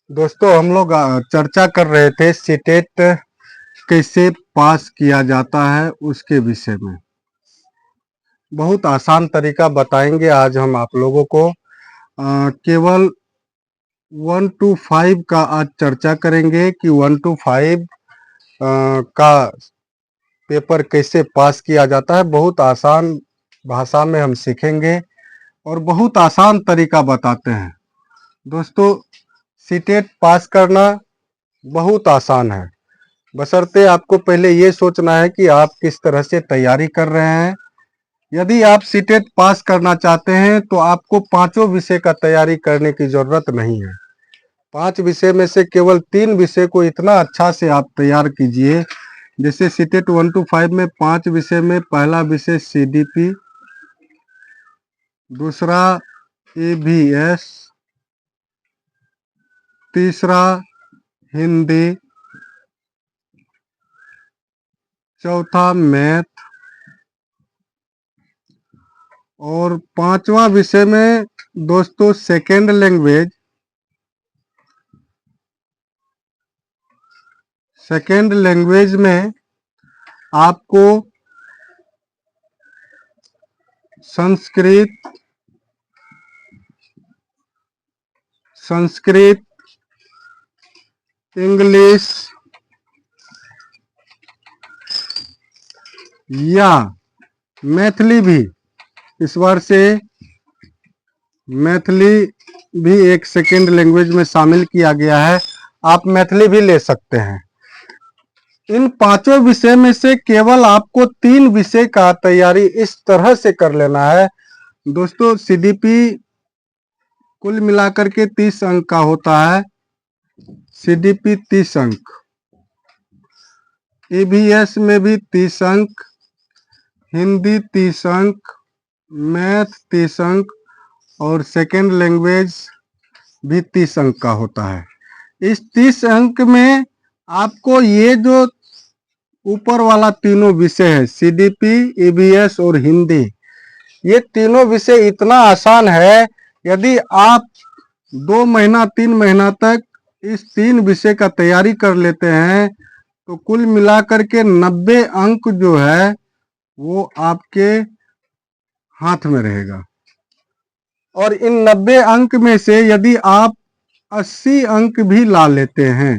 दोस्तों हम लोग चर्चा कर रहे थे सीटेट कैसे पास किया जाता है उसके विषय में। बहुत आसान तरीका बताएंगे आज हम आप लोगों को। केवल 1 to 5 का आज चर्चा करेंगे कि 1 to 5 का पेपर कैसे पास किया जाता है। बहुत आसान भाषा में हम सीखेंगे और बहुत आसान तरीका बताते हैं। दोस्तों सीटेट पास करना बहुत आसान है, बशर्ते आपको पहले ये सोचना है कि आप किस तरह से तैयारी कर रहे हैं। यदि आप सीटेट पास करना चाहते हैं तो आपको पांचों विषय का तैयारी करने की जरूरत नहीं है। 5 विषय में से केवल 3 विषय को इतना अच्छा से आप तैयार कीजिए। जैसे सीटेट 1 to 5 में 5 विषय में पहला विषय सीडीपी, दूसरा ईवीएस, तीसरा हिंदी, चौथा मैथ और 5वां विषय में दोस्तों सेकेंड लैंग्वेज। सेकेंड लैंग्वेज में आपको संस्कृत, इंग्लिश या मैथिली भी, इस बार से मैथिली भी एक सेकेंड लैंग्वेज में शामिल किया गया है। आप मैथिली भी ले सकते हैं। इन पांचों विषय में से केवल आपको 3 विषय का तैयारी इस तरह से कर लेना है। दोस्तों सीडीपी कुल मिलाकर के 30 अंक का होता है। सीडीपी 30 अंक, ईवीएस में भी 30 अंक, हिंदी 30 अंक, मैथ 30 अंक और सेकेंड लैंग्वेज भी 30 अंक का होता है। इस 30 अंक में आपको ये जो ऊपर वाला तीनों विषय है सीडीपी, ईवीएस और हिंदी, ये तीनों विषय इतना आसान है। यदि आप 2 महीना 3 महीना तक इस 3 विषय का तैयारी कर लेते हैं तो कुल मिलाकर के 90 अंक जो है वो आपके हाथ में रहेगा। और इन 90 अंक में से यदि आप 80 अंक भी ला लेते हैं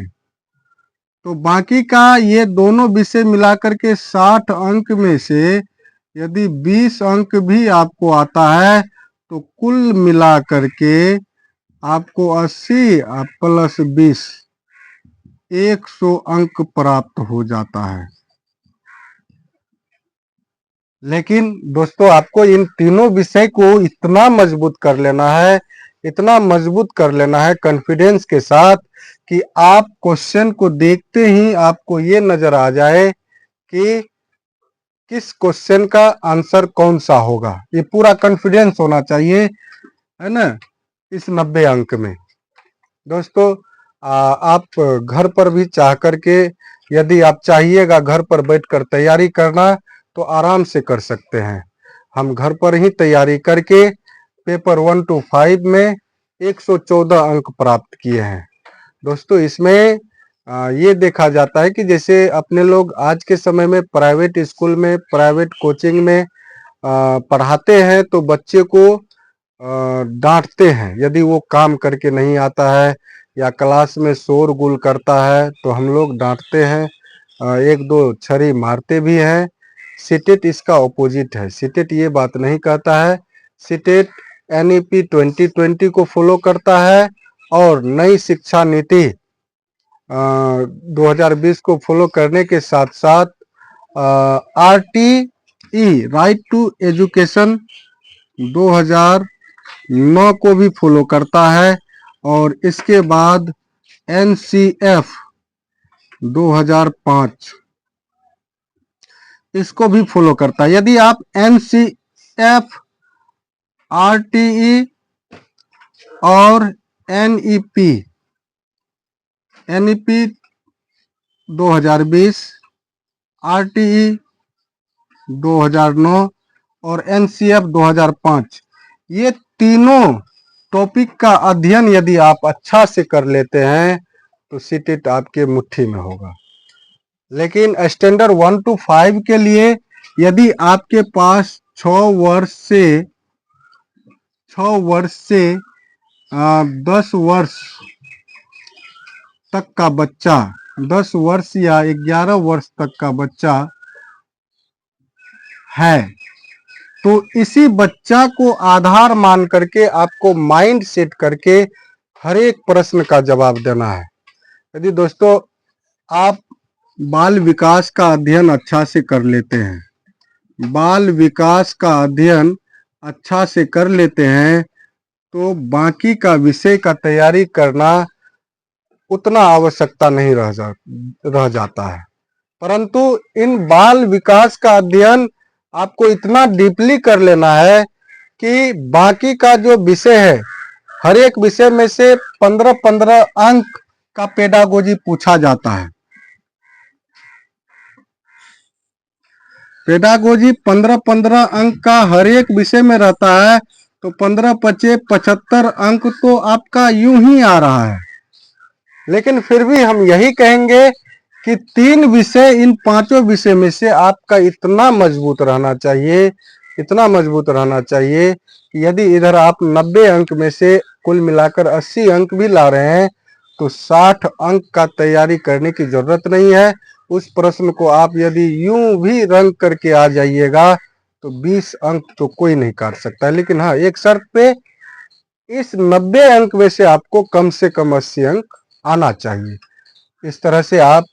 तो बाकी का ये दोनों विषय मिलाकर के 60 अंक में से यदि 20 अंक भी आपको आता है तो कुल मिलाकर के आपको 80 प्लस 20 100 अंक प्राप्त हो जाता है। लेकिन दोस्तों आपको इन तीनों विषय को इतना मजबूत कर लेना है, इतना मजबूत कर लेना है कॉन्फिडेंस के साथ कि आप क्वेश्चन को देखते ही आपको ये नजर आ जाए कि किस क्वेश्चन का आंसर कौन सा होगा। ये पूरा कॉन्फिडेंस होना चाहिए, है ना, इस 90 अंक में। दोस्तों आप घर पर भी चाह करके, यदि आप चाहिएगा घर पर बैठकर तैयारी करना तो आराम से कर सकते हैं। हम घर पर ही तैयारी करके पेपर 1 to 5 में 114 अंक प्राप्त किए हैं। दोस्तों इसमें ये देखा जाता है कि जैसे अपने लोग आज के समय में प्राइवेट स्कूल में, प्राइवेट कोचिंग में पढ़ाते हैं तो बच्चे को डांटते हैं यदि वो काम करके नहीं आता है या क्लास में शोरगुल करता है तो हम लोग डांटते हैं, 1-2 छड़ी मारते भी हैं। सीटेट इसका ऑपोजिट है। सीटेट ये बात नहीं कहता है। सीटेट एनईपी 2020 को फॉलो करता है और नई शिक्षा नीति 2020 को फॉलो करने के साथ साथ आरटीई राइट टू एजुकेशन 2009 को भी फॉलो करता है और इसके बाद एनसीएफ 2005 इसको भी फॉलो करता है। यदि आप एनसीएफ, आरटीई और एनईपी 2020, आरटीई 2009 और एनसीएफ 2005 ये तीनों टॉपिक का अध्ययन यदि आप अच्छा से कर लेते हैं तो सीटेट आपके मुट्ठी में होगा। लेकिन स्टैंडर्ड 1 to 5 के लिए यदि आपके पास 10 वर्ष तक का बच्चा, 10 वर्ष या 11 वर्ष तक का बच्चा है, तो इसी बच्चा को आधार मान करके आपको माइंड सेट करके हर एक प्रश्न का जवाब देना है। यदि दोस्तों आप बाल विकास का अध्ययन अच्छा से कर लेते हैं, बाल विकास का अध्ययन अच्छा से कर लेते हैं, तो बाकी का विषय का तैयारी करना उतना आवश्यकता नहीं रह जाता है। परंतु इन बाल विकास का अध्ययन आपको इतना डीपली कर लेना है कि बाकी का जो विषय है, हर एक विषय में से 15-15 अंक का पेडागोजी पूछा जाता है। पेडागोजी 15-15 अंक का हर एक विषय में रहता है, तो 15-5 75 अंक तो आपका यूं ही आ रहा है। लेकिन फिर भी हम यही कहेंगे कि 3 विषय, इन 5 विषय में से आपका इतना मजबूत रहना चाहिए, इतना मजबूत रहना चाहिए कि यदि इधर आप 90 अंक में से कुल मिलाकर 80 अंक भी ला रहे हैं तो 60 अंक का तैयारी करने की जरूरत नहीं है। उस प्रश्न को आप यदि यूं भी रंग करके आ जाइएगा तो 20 अंक तो कोई नहीं काट सकता। लेकिन हाँ, एक शर्त पे, इस 90 अंक में से आपको कम से कम 80 अंक आना चाहिए। इस तरह से आप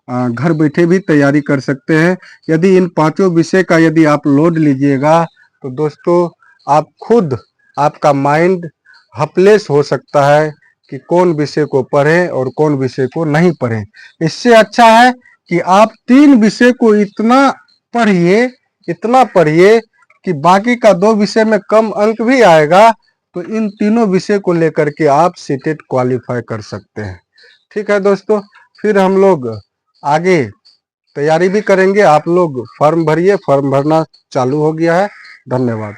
घर बैठे भी तैयारी कर सकते हैं। यदि इन 5 विषय का यदि आप लोड लीजिएगा तो दोस्तों आप खुद, आपका माइंड हपलेस हो सकता है कि कौन विषय को पढ़ें और कौन विषय को नहीं पढ़ें। इससे अच्छा है कि आप 3 विषय को इतना पढ़िए कि बाकी का 2 विषय में कम अंक भी आएगा तो इन तीनों विषय को लेकर के आप सीटेट क्वालिफाई कर सकते हैं। ठीक है दोस्तों, फिर हम लोग आगे तैयारी भी करेंगे। आप लोग फॉर्म भरिए, फॉर्म भरना चालू हो गया है। धन्यवाद।